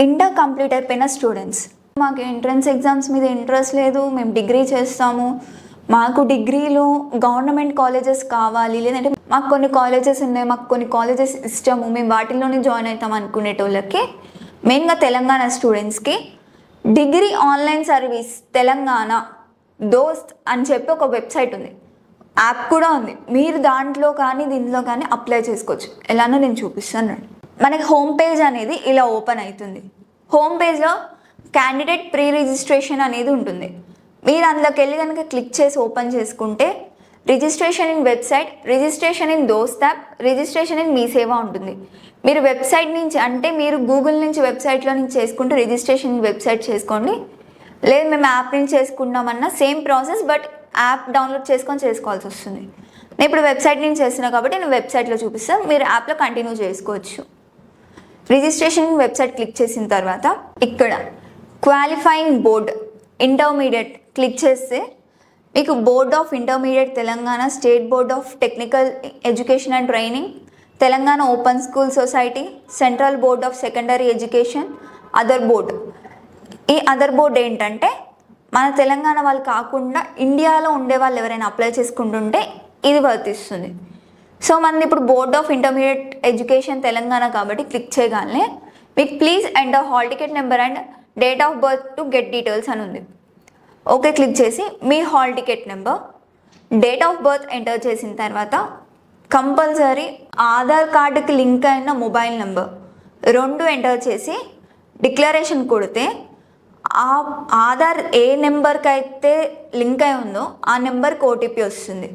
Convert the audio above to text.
Inter complete అయిపోయిన students, మాకు entrance exams మీద ఇంట్రెస్ట్ లేదు, మేము డిగ్రీ చేస్తాము, మాకు డిగ్రీలో గవర్నమెంట్ కాలేజెస్ కావాలి, లేదంటే మాకు కొన్ని కాలేజెస్ ఉన్నాయి, మాకు కొన్ని కాలేజెస్ ఇష్టము, మేము వాటిల్లోనే జాయిన్ అవుతాం అనుకునేటోళ్ళకి, మెయిన్గా తెలంగాణ స్టూడెంట్స్కి డిగ్రీ ఆన్లైన్ సర్వీస్ తెలంగాణ దోస్త్ అని చెప్పి ఒక వెబ్సైట్ ఉంది, యాప్ కూడా ఉంది. మీరు దాంట్లో కానీ దీంట్లో కానీ అప్లై చేసుకోవచ్చు. ఎలానో నేను చూపిస్తాను. మనకి హోమ్ పేజ్ అనేది ఇలా ఓపెన్ అవుతుంది. హోమ్ పేజ్లో క్యాండిడేట్ ప్రీ రిజిస్ట్రేషన్ అనేది ఉంటుంది. మీరు అందులోకి వెళ్ళి కనుక క్లిక్ చేసి ఓపెన్ చేసుకుంటే registration in website, registration in దోస్త్ యాప్, రిజిస్ట్రేషన్ ఇన్ మీ సేవ ఉంటుంది. మీరు వెబ్సైట్ నుంచి అంటే మీరు గూగుల్ నుంచి వెబ్సైట్లో నుంచి చేసుకుంటే రిజిస్ట్రేషన్ వెబ్సైట్ చేసుకోండి, లేదు మేము యాప్ నుంచి చేసుకున్నామన్నా same process, but app download చేసుకొని చేసుకోవాల్సి వస్తుంది. నేను ఇప్పుడు వెబ్సైట్ నుంచి చేస్తున్నా కాబట్టి నేను వెబ్సైట్లో చూపిస్తాను, మీరు యాప్లో కంటిన్యూ చేసుకోవచ్చు. రిజిస్ట్రేషన్ వెబ్సైట్ క్లిక్ చేసిన తర్వాత ఇక్కడ క్వాలిఫైయింగ్ బోర్డ్ ఇంటర్మీడియట్ క్లిక్ చేస్తే మీకు board of intermediate Telangana, state board of technical education and training, Telangana open school society, central board of secondary education, other board. ఈ అదర్ బోర్డ్ ఏంటంటే మన తెలంగాణ వాళ్ళు కాకుండా ఇండియాలో ఉండే వాళ్ళు ఎవరైనా అప్లై చేసుకుంటుంటే ఇది వర్తిస్తుంది. సో మనది ఇప్పుడు board of intermediate education Telangana కాబట్టి క్లిక్ చేయగానే మీకు please enter hall ticket number and date of birth to get details అని ఉంది. ఓకే క్లిక్ చేసి మీ hall ticket number, date of birth enter చేసిన తర్వాత కంపల్సరీ ఆధార్ కార్డుకి లింక్ అయిన మొబైల్ నెంబర్ 2 ఎంటర్ చేసి డిక్లరేషన్ కొడితే ఆ ఆధార్ ఏ నెంబర్కి అయితే లింక్ అయి ఉందో ఆ నెంబర్కి ఓటీపీ వస్తుంది.